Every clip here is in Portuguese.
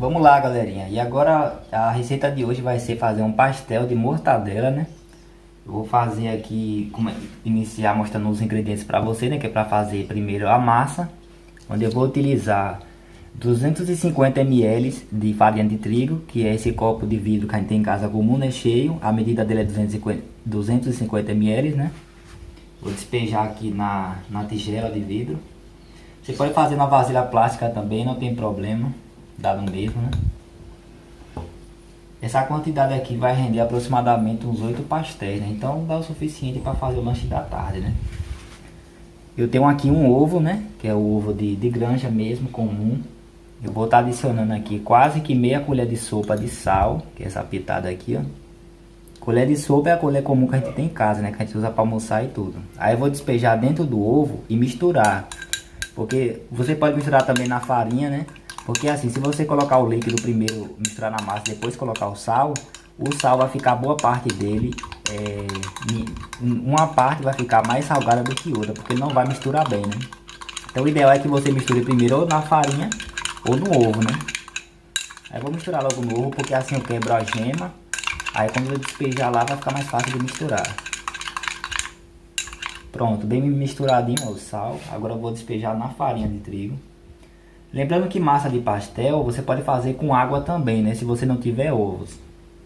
Vamos lá, galerinha. E agora a receita de hoje vai ser fazer um pastel de mortadela, né? Eu vou fazer aqui, iniciar mostrando os ingredientes para você, né? Que é para fazer primeiro a massa, onde eu vou utilizar 250 ml de farinha de trigo, que é esse copo de vidro que a gente tem em casa comum, né? Cheio. A medida dele é 250 ml, né? Vou despejar aqui na tigela de vidro. Você pode fazer na vasilha plástica também, não tem problema. Dá no mesmo, né? Essa quantidade aqui vai render aproximadamente uns 8 pastéis, né? Então dá o suficiente para fazer o lanche da tarde, né? Eu tenho aqui um ovo, né? Que é o ovo de granja mesmo, comum. Eu vou estar adicionando aqui quase que meia colher de sopa de sal, que é essa pitada aqui, ó. Colher de sopa é a colher comum que a gente tem em casa, né? Que a gente usa para almoçar e tudo. Aí eu vou despejar dentro do ovo e misturar. Porque você pode misturar também na farinha, né? Porque assim, se você colocar o líquido primeiro, misturar na massa, depois colocar o sal vai ficar boa parte dele, uma parte vai ficar mais salgada do que outra, porque não vai misturar bem, né? Então o ideal é que você misture primeiro ou na farinha ou no ovo, né? Aí eu vou misturar logo no ovo, porque assim eu quebro a gema, aí quando eu despejar lá vai ficar mais fácil de misturar. Pronto, bem misturadinho ó, o sal. Agora eu vou despejar na farinha de trigo. Lembrando que massa de pastel você pode fazer com água também, né? Se você não tiver ovos,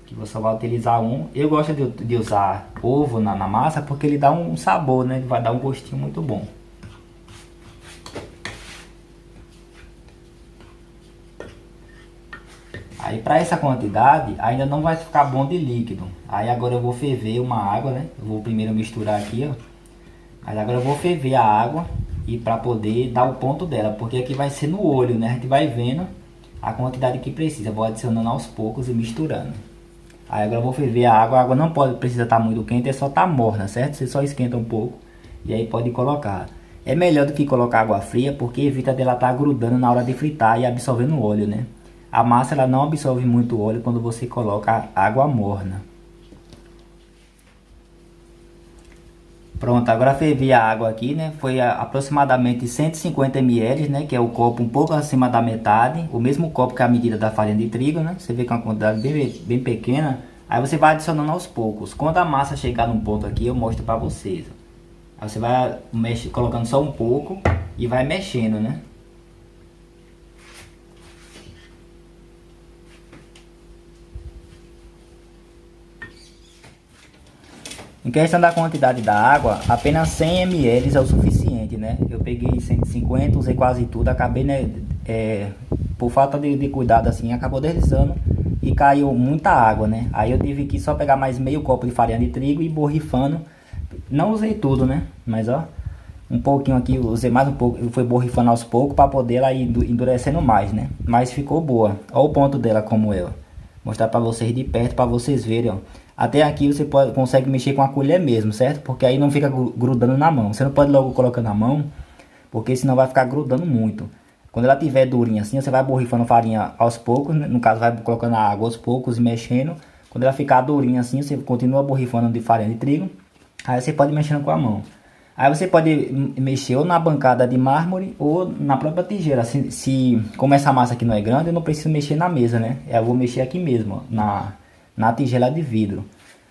que você vai utilizar um. Eu gosto de usar ovo na massa porque ele dá um sabor, né? Ele vai dar um gostinho muito bom. Aí para essa quantidade ainda não vai ficar bom de líquido. Aí agora eu vou ferver uma água, né? Eu vou primeiro misturar aqui, ó. Aí agora eu vou ferver a água e para poder dar o ponto dela, porque aqui vai ser no olho, né? A gente vai vendo a quantidade que precisa. Vou adicionando aos poucos e misturando. Aí agora eu vou ferver a água não precisa estar muito quente, é só estar morna, certo? Você só esquenta um pouco e aí pode colocar. É melhor do que colocar água fria, porque evita dela estar grudando na hora de fritar e absorvendo o óleo, né? A massa ela não absorve muito óleo quando você coloca água morna. Pronto, agora fervi a água aqui, né? Foi aproximadamente 150 ml, né? Que é o copo um pouco acima da metade. O mesmo copo que a medida da farinha de trigo, né? Você vê que é uma quantidade bem pequena. Aí você vai adicionando aos poucos. Quando a massa chegar num ponto aqui, eu mostro pra vocês. Aí você vai colocando só um pouco e vai mexendo, né? Em questão da quantidade da água, apenas 100 ml é o suficiente, né? Eu peguei 150, usei quase tudo, acabei, né, por falta de cuidado assim, acabou deslizando e caiu muita água, né? Aí eu tive que só pegar mais meio copo de farinha de trigo e borrifando. Não usei tudo, né? Mas ó, um pouquinho aqui, usei mais um pouco, foi borrifando aos poucos para poder ela ir endurecendo mais, né? Mas ficou boa. Olha o ponto dela como é, ó. Mostrar para vocês de perto para vocês verem, ó. Até aqui você consegue mexer com a colher mesmo, certo? Porque aí não fica grudando na mão. Você não pode logo colocar na mão, porque senão vai ficar grudando muito. Quando ela tiver durinha assim, você vai borrifando farinha aos poucos, né? No caso vai colocando a água aos poucos e mexendo. Quando ela ficar durinha assim, você continua borrifando de farinha de trigo. Aí você pode ir mexendo com a mão. Aí você pode mexer ou na bancada de mármore ou na própria tigela. Como essa massa aqui não é grande, eu não preciso mexer na mesa, né? Eu vou mexer aqui mesmo, ó, na tigela de vidro.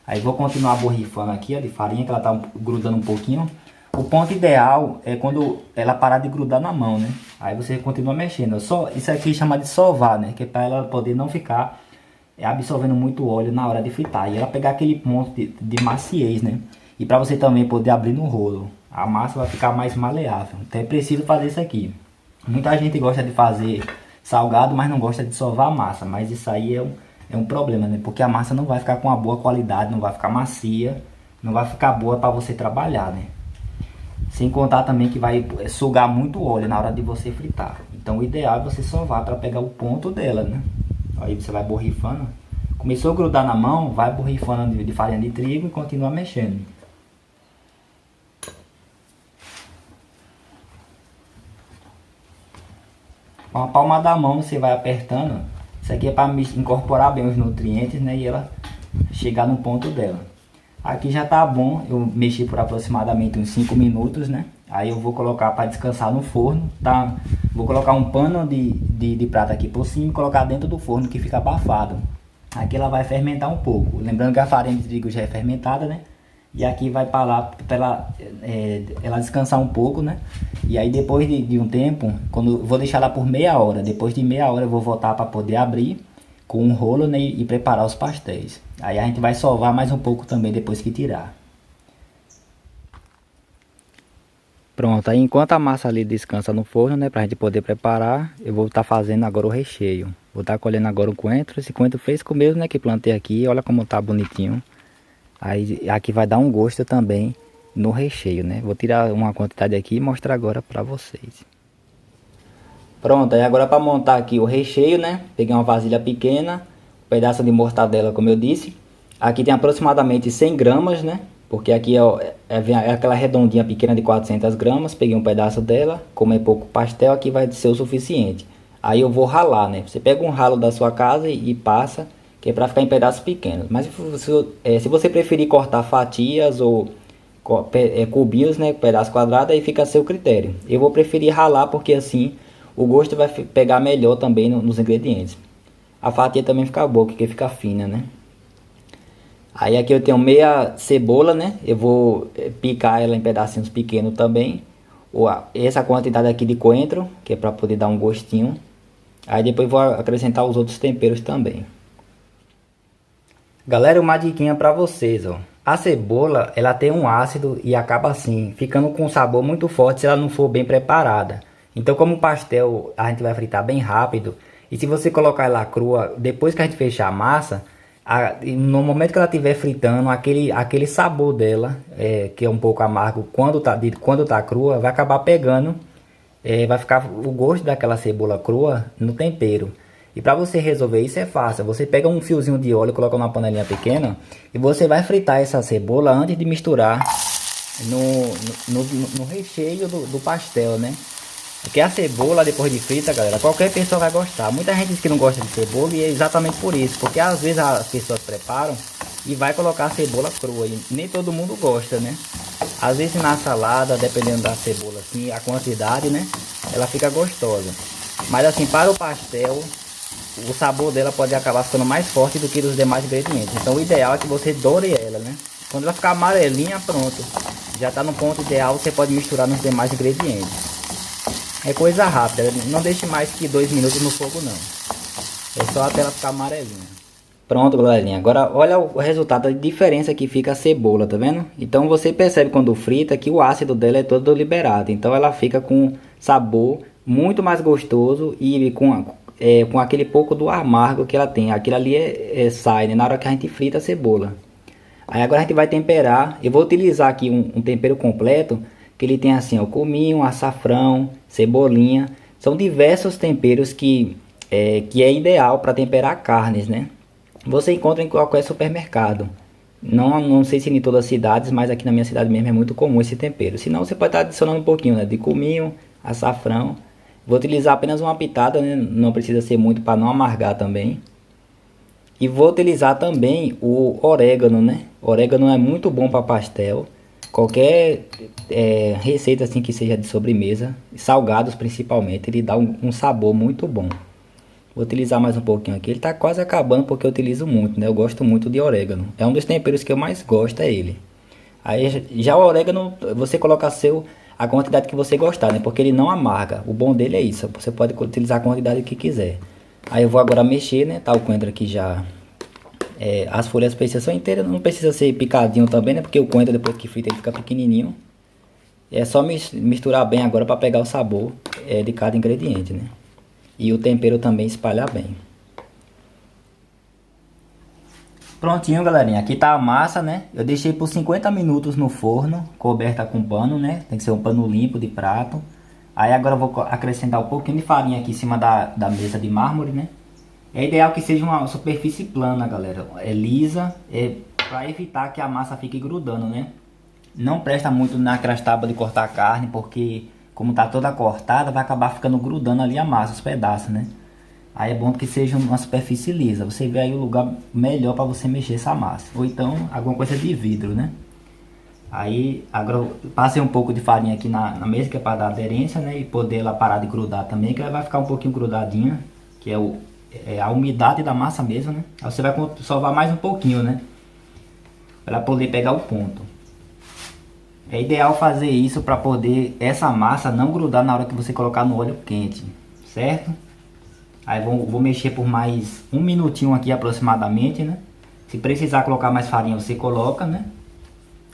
Aí vou continuar borrifando aqui, ó, de farinha, que ela tá grudando um pouquinho. O ponto ideal é quando ela parar de grudar na mão, né? Aí você continua mexendo. Isso aqui chama de sovar, né? Que é para ela poder não ficar absorvendo muito óleo na hora de fritar. E ela pegar aquele ponto de maciez, né? E para você também poder abrir no rolo. A massa vai ficar mais maleável. Então é preciso fazer isso aqui. Muita gente gosta de fazer salgado, mas não gosta de sovar a massa. Mas isso aí é um problema, né? Porque a massa não vai ficar com uma boa qualidade, não vai ficar macia, não vai ficar boa para você trabalhar, né? Sem contar também que vai sugar muito óleo na hora de você fritar. Então o ideal é você sovar para pegar o ponto dela, né? Aí você vai borrifando. Começou a grudar na mão, vai borrifando de farinha de trigo e continua mexendo. Com a palma da mão você vai apertando. Isso aqui é para incorporar bem os nutrientes, né? E ela chegar no ponto dela. Aqui já tá bom. Eu mexi por aproximadamente uns 5 minutos, né? Aí eu vou colocar para descansar no forno. Tá Vou colocar um pano de prata aqui por cima e colocar dentro do forno que fica abafado. Aqui ela vai fermentar um pouco. Lembrando que a farinha de trigo já é fermentada, né? E aqui vai para lá para ela descansar um pouco, né? E aí depois de um tempo, vou deixar ela por meia hora. Depois de meia hora eu vou voltar para poder abrir com um rolo, né, e preparar os pastéis. Aí a gente vai sovar mais um pouco também depois que tirar. Pronto, aí enquanto a massa ali descansa no forno, né, pra gente poder preparar, eu vou estar fazendo agora o recheio. Vou estar colhendo agora o coentro, esse coentro fresco mesmo, né, que plantei aqui, olha como tá bonitinho. Aí aqui vai dar um gosto também no recheio, né. Vou tirar uma quantidade aqui e mostrar agora pra vocês. Pronto, aí agora para montar aqui o recheio, né, peguei uma vasilha pequena, um pedaço de mortadela, como eu disse. Aqui tem aproximadamente 100 gramas, né. Porque aqui é aquela redondinha pequena de 400 gramas. Peguei um pedaço dela. Como é pouco pastel, aqui vai ser o suficiente. Aí eu vou ralar, né? Você pega um ralo da sua casa e passa, que é para ficar em pedaços pequenos. Mas se você preferir cortar fatias ou cubinhos, né? Pedaço quadrado, aí fica a seu critério. Eu vou preferir ralar porque assim o gosto vai pegar melhor também nos ingredientes. A fatia também fica boa, porque fica fina, né? Aí aqui eu tenho meia cebola, né? Eu vou picar ela em pedacinhos pequenos também. Essa quantidade aqui de coentro, que é para poder dar um gostinho. Aí depois vou acrescentar os outros temperos também. Galera, uma diquinha para vocês, ó. A cebola, ela tem um ácido e acaba assim, ficando com um sabor muito forte se ela não for bem preparada. Então, como o pastel a gente vai fritar bem rápido, e se você colocar ela crua, depois que a gente fechar a massa, no momento que ela estiver fritando, aquele sabor dela, que é um pouco amargo quando tá crua, vai acabar pegando, vai ficar o gosto daquela cebola crua no tempero. E para você resolver isso é fácil. Você pega um fiozinho de óleo, coloca numa panelinha pequena e você vai fritar essa cebola antes de misturar no recheio do pastel, né? Porque a cebola, depois de frita, galera, qualquer pessoa vai gostar. Muita gente diz que não gosta de cebola e é exatamente por isso. Porque às vezes as pessoas preparam e vai colocar a cebola crua. E nem todo mundo gosta, né? Às vezes na salada, dependendo da cebola, assim, a quantidade, né? Ela fica gostosa. Mas assim, para o pastel, o sabor dela pode acabar ficando mais forte do que dos demais ingredientes. Então o ideal é que você doure ela, né? Quando ela ficar amarelinha, pronto. Já está no ponto ideal, você pode misturar nos demais ingredientes. É coisa rápida, não deixe mais que 2 minutos no fogo não. É só até ela ficar amarelinha. Pronto, galerinha. Agora olha o resultado, a diferença que fica a cebola, tá vendo? Então você percebe quando frita que o ácido dela é todo liberado. Então ela fica com sabor muito mais gostoso e com aquele pouco do amargo que ela tem. Aquilo ali sai, né, na hora que a gente frita a cebola. Aí agora a gente vai temperar. Eu vou utilizar aqui um tempero completo. Que ele tem assim, ó, cominho, açafrão, cebolinha. São diversos temperos que é ideal para temperar carnes, né? Você encontra em qualquer supermercado. Não sei se em todas as cidades, mas aqui na minha cidade mesmo é muito comum esse tempero. Se não, você pode estar adicionando um pouquinho, né, de cominho, açafrão. Vou utilizar apenas uma pitada, né? Não precisa ser muito para não amargar também. E vou utilizar também o orégano, né? O orégano é muito bom para pastel. Qualquer receita assim que seja de sobremesa, salgados principalmente, ele dá um sabor muito bom. Vou utilizar mais um pouquinho aqui. Ele está quase acabando porque eu utilizo muito, né? Eu gosto muito de orégano. É um dos temperos que eu mais gosto, é ele. Aí já o orégano, você coloca a quantidade que você gostar, né? Porque ele não amarga. O bom dele é isso. Você pode utilizar a quantidade que quiser. Aí eu vou agora mexer, né? Tá o coentro aqui já. As folhas precisam ser inteiras, não precisa ser picadinho também, né? Porque o coentro depois que frita ele fica pequenininho. É só misturar bem agora para pegar o sabor de cada ingrediente, né? E o tempero também espalhar bem. Prontinho, galerinha. Aqui tá a massa, né? Eu deixei por 50 minutos no forno, coberta com pano, né? Tem que ser um pano limpo de prato. Aí agora eu vou acrescentar um pouquinho de farinha aqui em cima da mesa de mármore, né? É ideal que seja uma superfície plana, galera. Lisa, para evitar que a massa fique grudando, né? Não presta muito naquelas tábuas de cortar carne, porque como tá toda cortada, vai acabar ficando grudando ali a massa, os pedaços, né? Aí é bom que seja uma superfície lisa. Você vê aí o lugar melhor para você mexer essa massa. Ou então alguma coisa de vidro, né? Aí agora eu passei um pouco de farinha aqui na mesa, que é para dar aderência, né? E poder ela parar de grudar também, que ela vai ficar um pouquinho grudadinha, que é a umidade da massa mesmo, né? Aí você vai sovar mais um pouquinho, né? Para poder pegar o ponto. É ideal fazer isso para poder essa massa não grudar na hora que você colocar no óleo quente, certo? Aí vou mexer por mais um minutinho aqui aproximadamente, né? Se precisar colocar mais farinha, você coloca, né?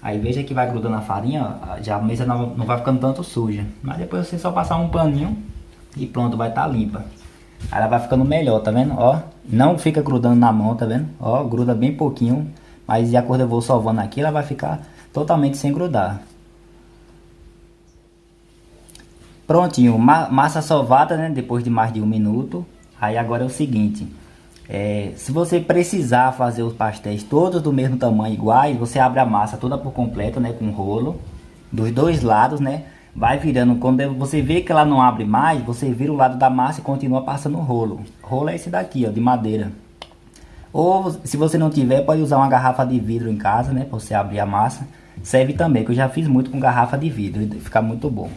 Aí veja que vai grudando a farinha, ó, já a mesa não vai ficando tanto suja. Mas depois você só passar um paninho e pronto, vai estar limpa. Aí ela vai ficando melhor, tá vendo? Ó, não fica grudando na mão, tá vendo? Ó, gruda bem pouquinho, mas de acordo eu vou sovando aqui, ela vai ficar totalmente sem grudar. Prontinho, massa sovada, né? Depois de mais de um minuto. Aí agora é o seguinte, se você precisar fazer os pastéis todos do mesmo tamanho iguais, você abre a massa toda por completo, né? Com rolo, dos dois lados, né? Vai virando, quando você vê que ela não abre mais, você vira o lado da massa e continua passando o rolo. O rolo é esse daqui, ó, de madeira. Ou se você não tiver, pode usar uma garrafa de vidro em casa, né? Pra você abrir a massa. Serve também, que eu já fiz muito com garrafa de vidro, fica muito bom.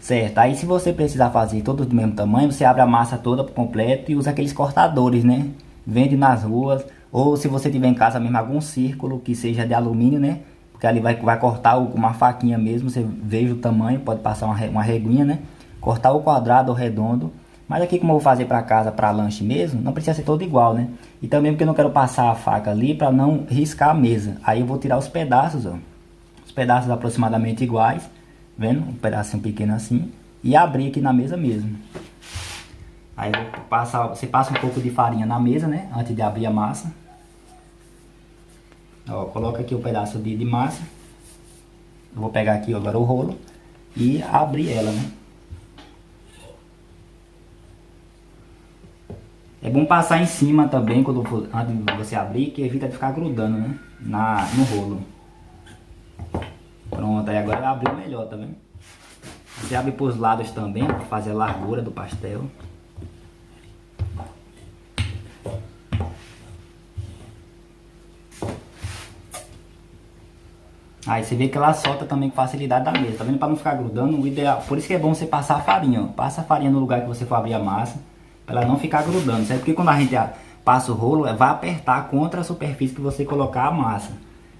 Certo, aí se você precisar fazer todos do mesmo tamanho, você abre a massa toda por completo e usa aqueles cortadores, né? Vende nas ruas, ou se você tiver em casa mesmo algum círculo que seja de alumínio, né? Porque ali vai cortar com uma faquinha mesmo, você veja o tamanho, pode passar uma reguinha, né? Cortar o quadrado ou redondo. Mas aqui como eu vou fazer para casa, para lanche mesmo, não precisa ser todo igual, né? E também porque eu não quero passar a faca ali para não riscar a mesa. Aí eu vou tirar os pedaços, ó. Os pedaços aproximadamente iguais. Vendo? Um pedacinho pequeno assim. E abrir aqui na mesa mesmo. Aí você passa um pouco de farinha na mesa, né? Antes de abrir a massa. Ó, coloca aqui o pedaço de massa. Eu vou pegar aqui agora o rolo. E abrir ela, né? É bom passar em cima também, antes de você abrir, que evita de ficar grudando, né? No rolo. Pronto, aí agora abriu melhor, tá vendo? Você abre para os lados também, para fazer a largura do pastel. Aí você vê que ela solta também com facilidade da mesa, tá vendo? Para não ficar grudando, o ideal, por isso que é bom você passar a farinha, ó. Passa a farinha no lugar que você for abrir a massa, para ela não ficar grudando, certo? Porque quando a gente passa o rolo, vai apertar contra a superfície que você colocar a massa.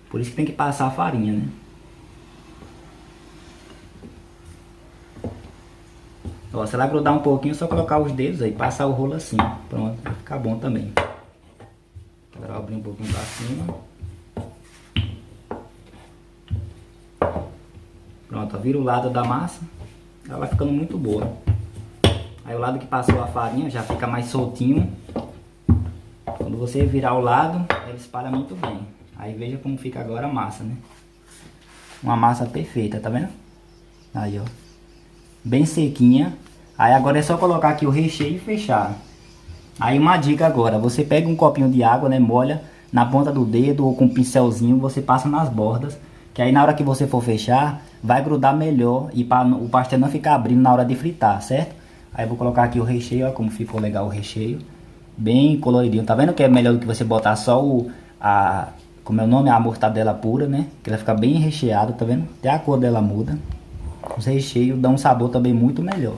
Por isso que tem que passar a farinha, né? Ó, se ela grudar um pouquinho, é só colocar os dedos aí, passar o rolo assim. Pronto, vai ficar bom também. Agora eu abrir um pouquinho pra cima. Pronto, vira o lado da massa. Ela vai ficando muito boa. Aí o lado que passou a farinha já fica mais soltinho. Quando você virar o lado, ela espalha muito bem. Aí veja como fica agora a massa, né? Uma massa perfeita, tá vendo? Aí, ó. Bem sequinha. Aí agora é só colocar aqui o recheio e fechar. Aí uma dica agora, você pega um copinho de água, né, molha na ponta do dedo ou com um pincelzinho, você passa nas bordas, que aí na hora que você for fechar, vai grudar melhor e para o pastel não ficar abrindo na hora de fritar, certo? Aí eu vou colocar aqui o recheio, ó, como ficou legal o recheio, bem coloridinho, tá vendo que é melhor do que você botar só como é o nome, a mortadela pura, né, que ela fica bem recheada, tá vendo? Até a cor dela muda. Os recheios dão um sabor também muito melhor.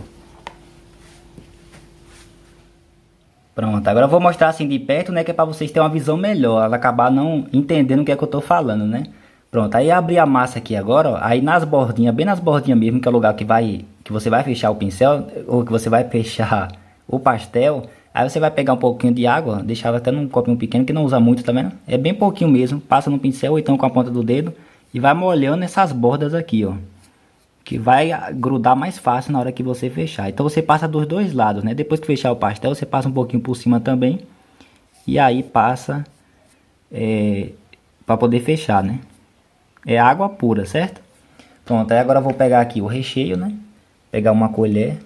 Pronto, agora eu vou mostrar assim de perto, né, que é para vocês terem uma visão melhor, ela acabar não entendendo o que é que eu tô falando, né? Pronto, aí abri a massa aqui agora, ó, aí nas bordinhas, bem nas bordinhas mesmo, que é o lugar que você vai fechar o pincel, ou que você vai fechar o pastel, aí você vai pegar um pouquinho de água, ó, deixava até num copinho pequeno, que não usa muito, tá vendo? É bem pouquinho mesmo, passa no pincel ou então com a ponta do dedo, e vai molhando essas bordas aqui, ó. Que vai grudar mais fácil na hora que você fechar. Então você passa dos dois lados, né? Depois que fechar o pastel, você passa um pouquinho por cima também. E aí passa para poder fechar, né? É água pura, certo? Pronto, aí agora eu vou pegar aqui o recheio, né? Pegar uma colher.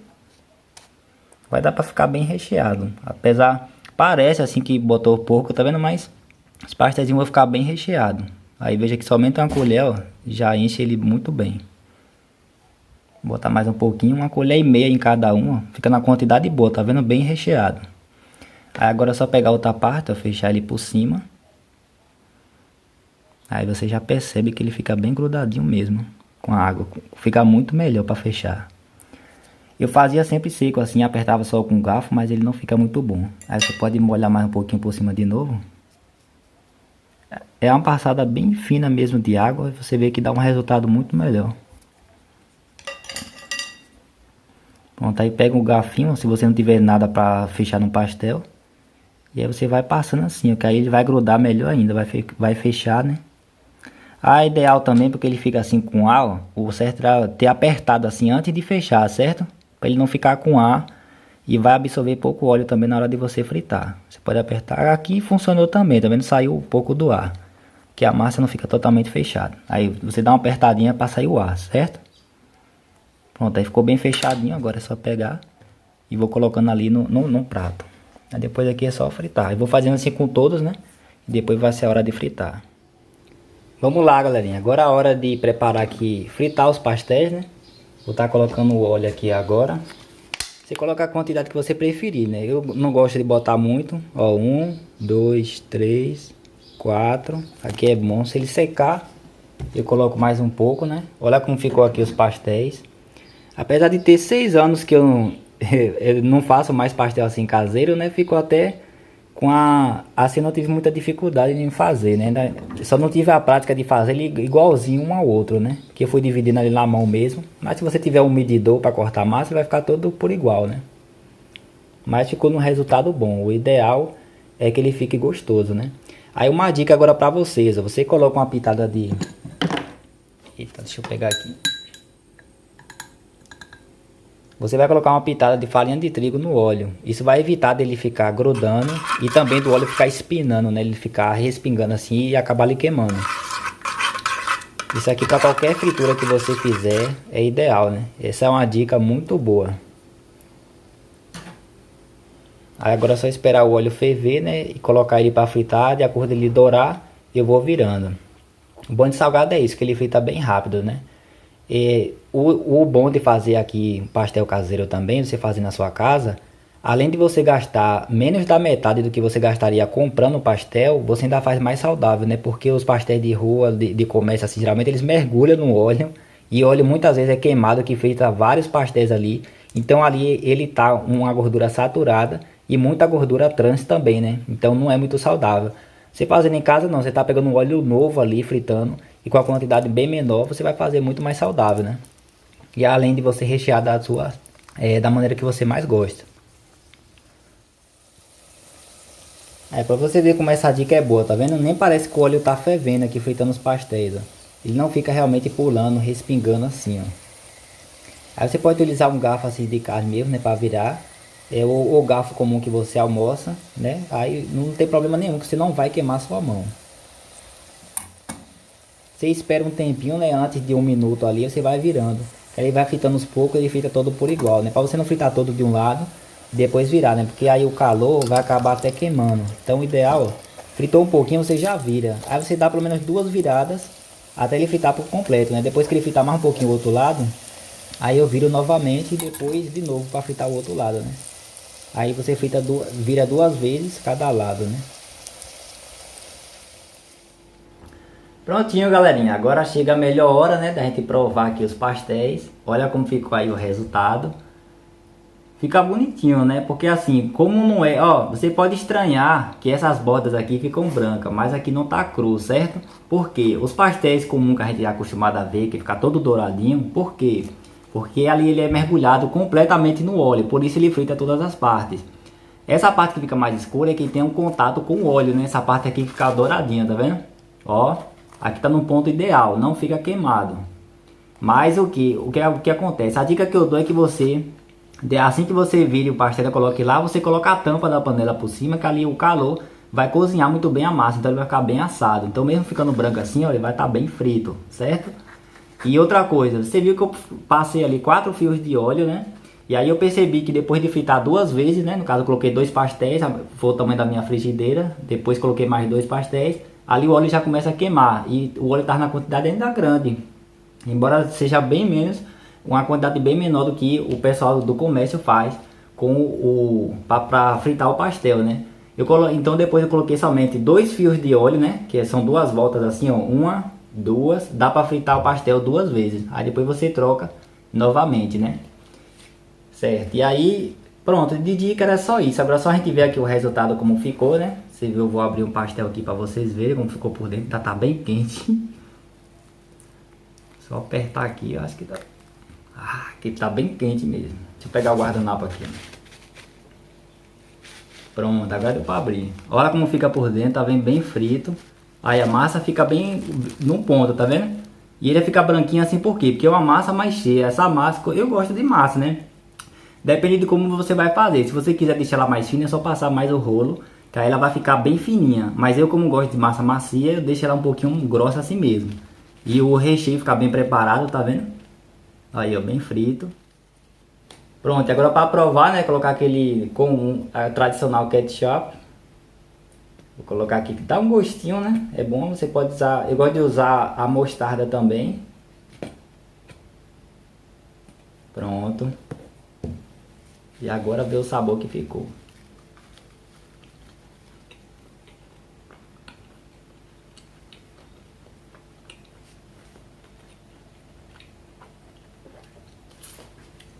Vai dar para ficar bem recheado. Apesar, parece assim que botou pouco, tá vendo? Mas os pastéis vão ficar bem recheados. Aí veja que somente uma colher, ó, já enche ele muito bem. Vou botar mais um pouquinho, uma colher e meia em cada uma, fica na quantidade boa, tá vendo? Bem recheado. Aí agora é só pegar outra parte, ó, fechar ele por cima. Aí você já percebe que ele fica bem grudadinho mesmo com a água. Fica muito melhor para fechar. Eu fazia sempre seco assim, apertava só com o garfo, mas ele não fica muito bom. Aí você pode molhar mais um pouquinho por cima de novo. É uma passada bem fina mesmo de água, e você vê que dá um resultado muito melhor. Pronto, aí pega o garfinho, se você não tiver nada para fechar no pastel. E aí você vai passando assim, que aí ele vai grudar melhor ainda, vai fechar, né? Ah, ideal também, porque ele fica assim com ar, ó, o certo é ter apertado assim antes de fechar, certo? Para ele não ficar com ar e vai absorver pouco óleo também na hora de você fritar. Você pode apertar, aqui funcionou também, também não saiu um pouco do ar, que a massa não fica totalmente fechada. Aí você dá uma apertadinha para sair o ar, certo? Pronto, aí ficou bem fechadinho, agora é só pegar e vou colocando ali no prato. Aí depois aqui é só fritar. Eu vou fazendo assim com todos, né? E depois vai ser a hora de fritar. Vamos lá, galerinha. Agora é a hora de preparar aqui, fritar os pastéis, né? Vou estar colocando o óleo aqui agora. Você coloca a quantidade que você preferir, né? Eu não gosto de botar muito. Ó, 1, 2, 3, 4. Aqui é bom. Se ele secar, eu coloco mais um pouco, né? Olha como ficou aqui os pastéis. Apesar de ter 6 anos que eu não faço mais pastel assim caseiro, né? Ficou até com assim não tive muita dificuldade em fazer, né? Só não tive a prática de fazer ele igualzinho um ao outro, né? Que eu fui dividindo ali na mão mesmo. Mas se você tiver um medidor para cortar massa, vai ficar todo por igual, né? Mas ficou num resultado bom. O ideal é que ele fique gostoso, né? Aí uma dica agora para vocês, ó. Você coloca uma pitada de... Eita, deixa eu pegar aqui. Você vai colocar uma pitada de farinha de trigo no óleo. Isso vai evitar dele ficar grudando e também do óleo ficar espinando, né? Ele ficar respingando assim e acabar lhe queimando. Isso aqui para qualquer fritura que você fizer é ideal, né? Essa é uma dica muito boa. Aí agora é só esperar o óleo ferver, né? E colocar ele para fritar. De acordo com ele dourar, eu vou virando. O bom de salgado é isso, que ele frita bem rápido, né? E o bom de fazer aqui pastel caseiro também, você fazer na sua casa, além de você gastar menos da metade do que você gastaria comprando pastel, você ainda faz mais saudável, né? Porque os pastéis de rua, de comércio, assim, geralmente eles mergulham no óleo, e óleo muitas vezes é queimado, que frita vários pastéis ali. Então ali ele tá uma gordura saturada e muita gordura trans também, né? Então não é muito saudável. Você fazendo em casa não, você tá pegando um óleo novo ali, fritando, e com a quantidade bem menor, você vai fazer muito mais saudável, né? E além de você rechear da maneira que você mais gosta. Pra você ver como essa dica é boa, tá vendo? Nem parece que o óleo tá fervendo aqui, fritando os pastéis, ó. Ele não fica realmente pulando, respingando assim, ó. Aí você pode utilizar um garfo assim de carne mesmo, né, para virar. O garfo comum que você almoça, né? Aí não tem problema nenhum, que você não vai queimar sua mão. Você espera um tempinho, né? Antes de 1 minuto ali, você vai virando. Ele vai fritando uns poucos, ele frita todo por igual, né? Para você não fritar todo de um lado, depois virar, né? Porque aí o calor vai acabar até queimando. Então o ideal, fritou um pouquinho, você já vira. Aí você dá pelo menos 2 viradas até ele fritar por completo, né? Depois que ele fritar mais um pouquinho o outro lado, aí eu viro novamente e depois de novo para fritar o outro lado, né? Aí você vira 2 vezes cada lado, né? Prontinho, galerinha. Agora chega a melhor hora, né, da gente provar aqui os pastéis. Olha como ficou aí o resultado. Fica bonitinho, né? Porque assim, como não é... Ó, você pode estranhar que essas bordas aqui ficam brancas, mas aqui não tá cru, certo? Porque os pastéis comuns que a gente é acostumado a ver, que fica todo douradinho, por quê? Porque ali ele é mergulhado completamente no óleo, por isso ele frita todas as partes. Essa parte que fica mais escura é que tem um contato com o óleo, né? Essa parte aqui fica douradinha, tá vendo? Ó, aqui tá no ponto ideal, não fica queimado. Mas o que acontece? A dica que eu dou é que você, assim que você vire o pastel e coloque lá, você coloca a tampa da panela por cima, que ali o calor vai cozinhar muito bem a massa, então ele vai ficar bem assado. Então mesmo ficando branco assim, ó, ele vai estar bem frito, certo? E outra coisa, você viu que eu passei ali 4 fios de óleo, né? E aí eu percebi que depois de fritar 2 vezes, né? No caso eu coloquei 2 pastéis, foi o tamanho da minha frigideira. Depois coloquei mais 2 pastéis. Ali o óleo já começa a queimar. E o óleo estava na quantidade ainda grande. Embora seja bem menos, uma quantidade bem menor do que o pessoal do comércio faz com para fritar o pastel, né? Então depois eu coloquei somente 2 fios de óleo, né? Que são 2 voltas assim, ó. 1, 2. Dá pra fritar o pastel 2 vezes. Aí depois você troca novamente, né? Certo. E aí, pronto. De dica era só isso. Agora só a gente ver aqui o resultado como ficou, né? Você viu, eu vou abrir um pastel aqui pra vocês verem como ficou por dentro. Tá bem quente. Só apertar aqui, eu acho que tá... Ah, aqui tá bem quente mesmo. Deixa eu pegar o guardanapo aqui, ó. Pronto, agora deu pra abrir. Olha como fica por dentro, tá vendo? Bem frito. Aí a massa fica bem no ponto, tá vendo? E ele fica branquinho assim por quê? Porque é uma massa mais cheia. Essa massa, eu gosto de massa, né? Depende de como você vai fazer. Se você quiser deixar ela mais fina, é só passar mais o rolo, que aí ela vai ficar bem fininha. Mas eu, como gosto de massa macia, eu deixo ela um pouquinho grossa assim mesmo. E o recheio ficar bem preparado, tá vendo? Aí, ó, bem frito. Pronto, agora para provar, né, colocar aquele comum, a tradicional ketchup. Vou colocar aqui que dá um gostinho, né? É bom, você pode usar, eu gosto de usar a mostarda também. Pronto. E agora ver o sabor que ficou.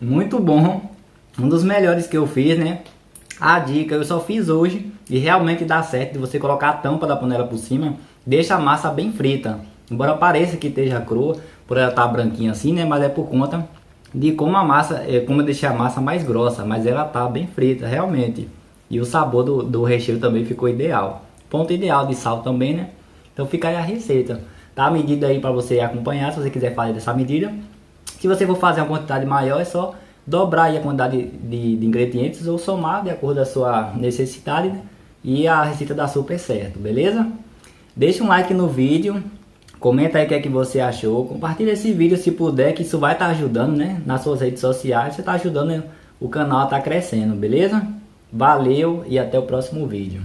Muito bom, um dos melhores que eu fiz, né? A dica eu só fiz hoje e realmente dá certo de você colocar a tampa da panela por cima, deixa a massa bem frita. Embora pareça que esteja crua, por ela estar branquinha assim, né? Mas é por conta de como a massa, como eu deixei a massa mais grossa, mas ela tá bem frita, realmente. E o sabor do recheio também ficou ideal. Ponto ideal de sal também, né? Então fica aí a receita. Tá a medida aí para você acompanhar, se você quiser fazer dessa medida. Se você for fazer uma quantidade maior, é só dobrar aí a quantidade de ingredientes ou somar de acordo com a sua necessidade, né? E a receita dá super certo, beleza? Deixa um like no vídeo, comenta aí o que é que você achou, compartilha esse vídeo se puder, que isso vai estar ajudando, né? Nas suas redes sociais, você está ajudando, né, o canal a estar crescendo, beleza? Valeu e até o próximo vídeo.